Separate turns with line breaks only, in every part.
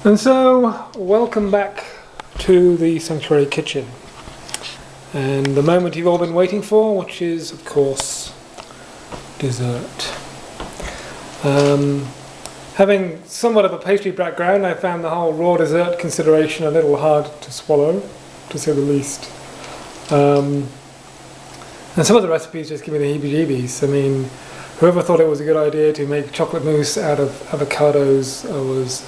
And so, welcome back to the Sanctuary Kitchen, and the moment you've all been waiting for, which is, of course, dessert. Having somewhat of a pastry background, I found the whole raw dessert consideration a little hard to swallow, to say the least. And some of the recipes just give me the heebie-jeebies. I mean, whoever thought it was a good idea to make chocolate mousse out of avocados was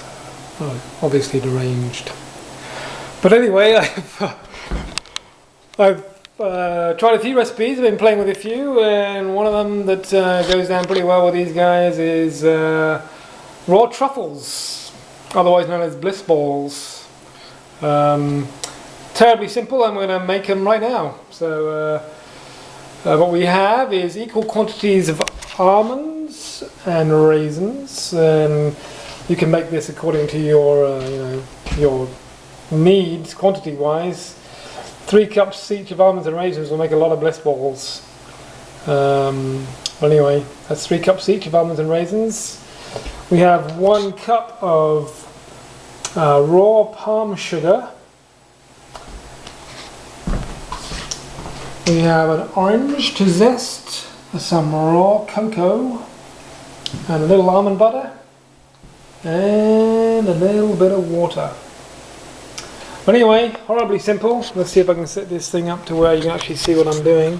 obviously deranged. But anyway, I've tried a few recipes. I've been playing with a few, and one of them that goes down pretty well with these guys is raw truffles, otherwise known as bliss balls. Terribly simple. I'm going to make them right now. So what we have is equal quantities of almonds and raisins, and you can make this according to your your needs quantity wise. 3 cups each of almonds and raisins will make a lot of bliss balls. Well, anyway, that's 3 cups each of almonds and raisins. We have 1 cup of raw palm sugar. We have an orange to zest, some raw cocoa, and a little almond butter, and a little bit of water. But anyway, horribly simple. Let's see if I can set this thing up to where you can actually see what I'm doing.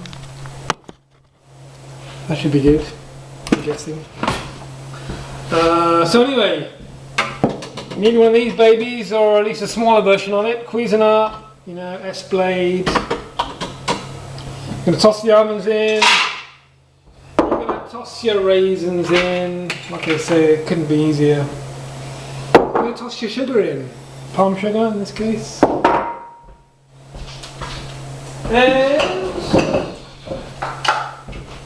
That should be good, I'm guessing. So anyway, you need one of these babies, or at least a smaller version of it. Cuisinart, S-Blade. You're going to toss the almonds in. You're going to toss your raisins in. Like I say, it couldn't be easier. You're going to toss your sugar in. Palm sugar in this case. And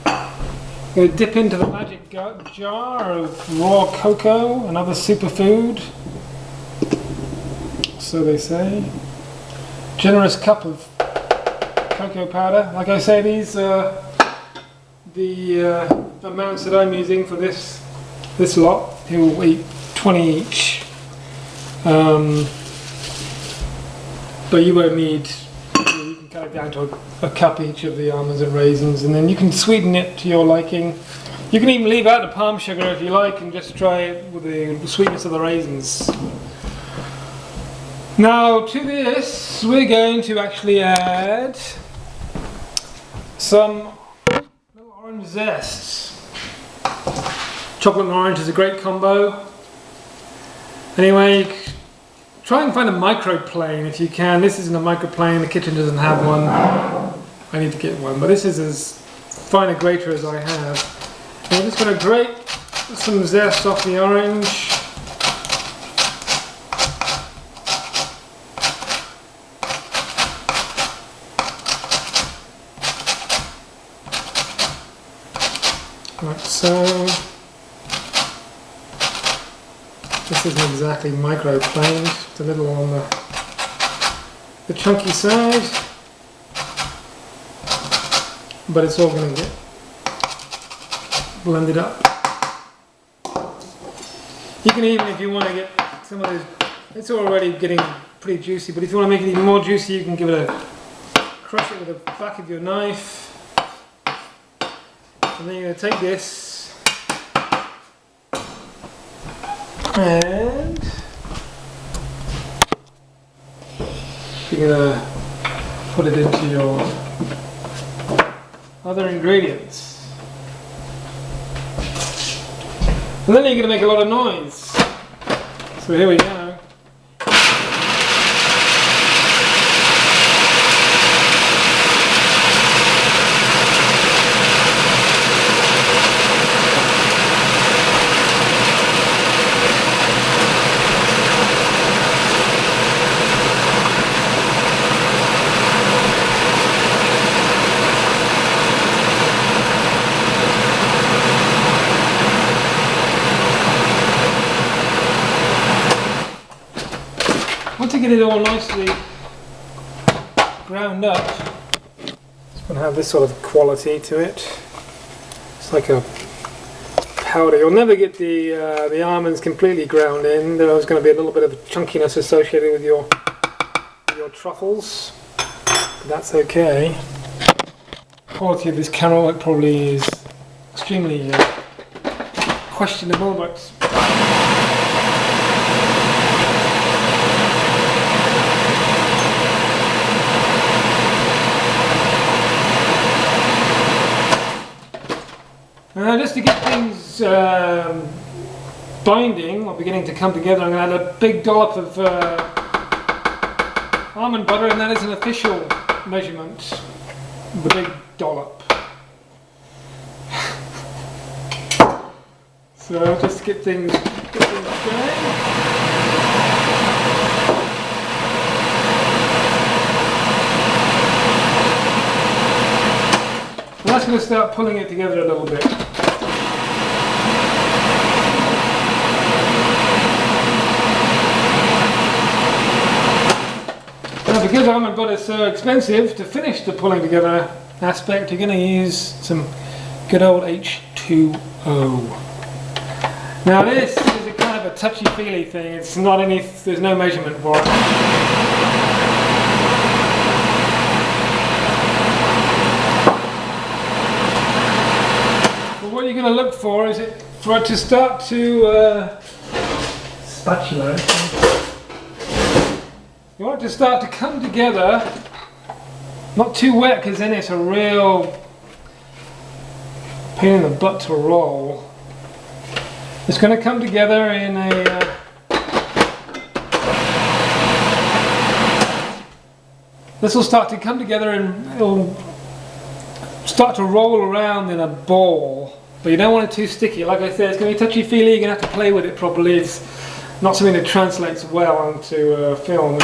I'm going to dip into the magic jar of raw cocoa, another superfood. So they say. Generous cup of cocoa powder. Like I say, these are the amounts that I'm using for this lot. Here we'll eat 20 each. But you won't need, you can cut it down to a cup each of the almonds and raisins, and then you can sweeten it to your liking. You can even leave out the palm sugar if you like and just try it with the sweetness of the raisins. Now to this we're going to actually add some little orange zest. Chocolate and orange is a great combo. Anyway, try and find a microplane if you can. This isn't a microplane, the kitchen doesn't have one. I need to get one, but this is as fine a grater as I have. And I'm just going to grate some zest off the orange. Like so. This isn't exactly microplaned, it's a little on the chunky side, but it's all going to get blended up. You can even, if you want to get some of those, it's already getting pretty juicy, but if you want to make it even more juicy, you can give it crush it with the back of your knife, and then you're going to take this and you're going to put it into your other ingredients. And then you're going to make a lot of noise. So here we go. Once you get it all nicely ground up, it's going to have this sort of quality to it. It's like a powder. You'll never get the almonds completely ground in. There's going to be a little bit of chunkiness associated with your truffles. But that's okay. The quality of this caramel probably is extremely questionable, but just to get things binding or beginning to come together, I'm going to add a big dollop of almond butter, and that is an official measurement, the big dollop. So just to get things going. And that's going to start pulling it together a little bit. Now, because almond butter is so expensive, to finish the pulling together aspect, you're going to use some good old H2O. Now this is a kind of a touchy-feely thing. It's not there's no measurement for it. But what you're going to look for is for it to start to spatula. You want it to start to come together, not too wet, because then it's a real pain in the butt to roll. It's going to come together in a this will start to come together and it'll start to roll around in a ball, but you don't want it too sticky. Like I said, it's going to be touchy-feely. You're going to have to play with it properly. It's not something that translates well onto film.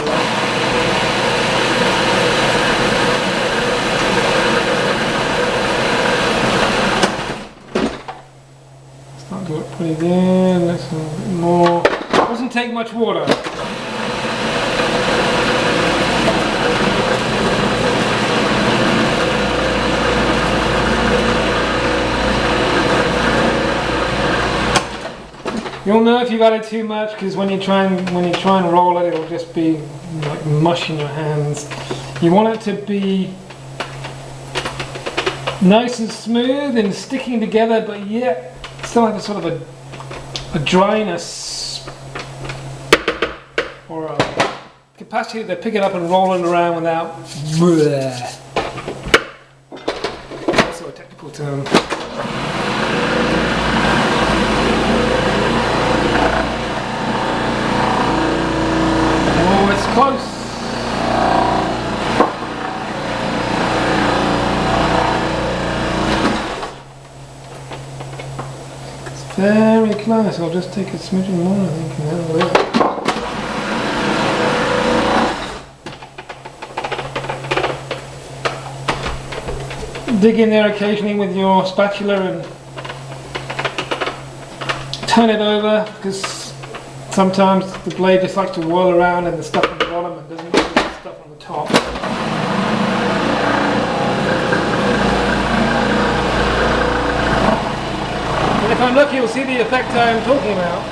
Start to look pretty good. Let's a little bit more. Doesn't take much water. You'll know if you've added too much, because when you try and roll it, it'll just be like mush in your hands. You want it to be nice and smooth and sticking together, but yet still have a sort of a dryness or a capacity to pick it up and roll it around without. That's a technical term. Close. It's very close. I'll just take a smidgen more, I think, and that'll do it. Dig in there occasionally with your spatula and turn it over, because sometimes the blade just likes to whirl around and the stuff on the bottom and doesn't get the stuff on the top. And if I'm lucky, you'll see the effect I'm talking about.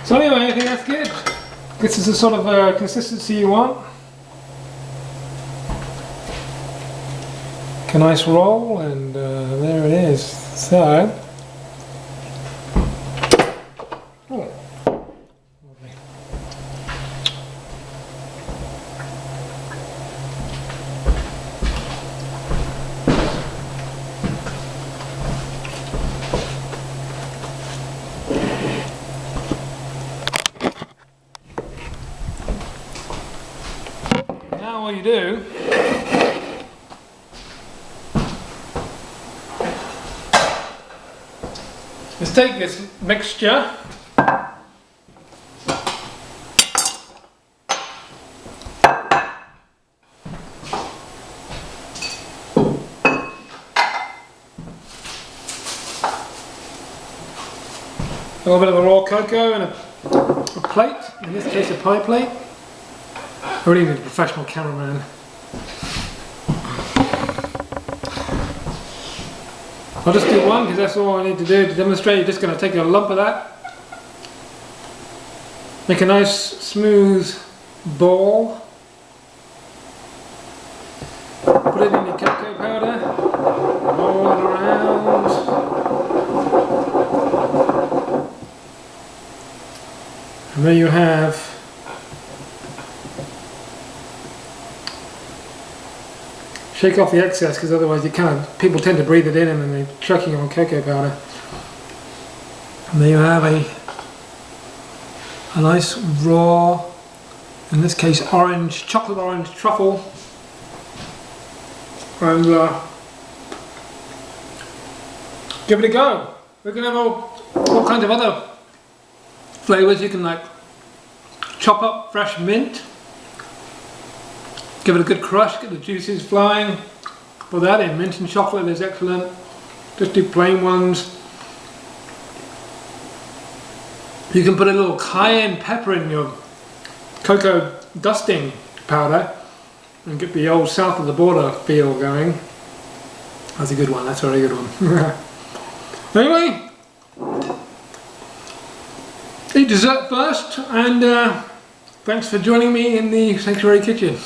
So anyway, I think that's good. This is the sort of consistency you want. A nice roll, and there it is. So, oh, lovely. Now all you do is take this mixture A little bit of the raw cocoa in a plate, in this case a pie plate. I really need a professional cameraman. I'll just do one because that's all I need to do to demonstrate. You're just going to take a lump of that, make a nice smooth ball, put it in your cocoa powder, roll it around. And there you have shake off the excess because otherwise people tend to breathe it in and then they're choking on cocoa powder. And there you have a nice raw, in this case orange, chocolate orange truffle. And give it a go. We can have all kinds of other flavours. You can like chop up fresh mint, give it a good crush, get the juices flowing. Put that in. Mint and chocolate is excellent. Just do plain ones. You can put a little cayenne pepper in your cocoa dusting powder and get the old south of the border feel going. That's a good one. That's a very good one. Anyway, eat dessert first, and thanks for joining me in the Sanctuary Kitchen.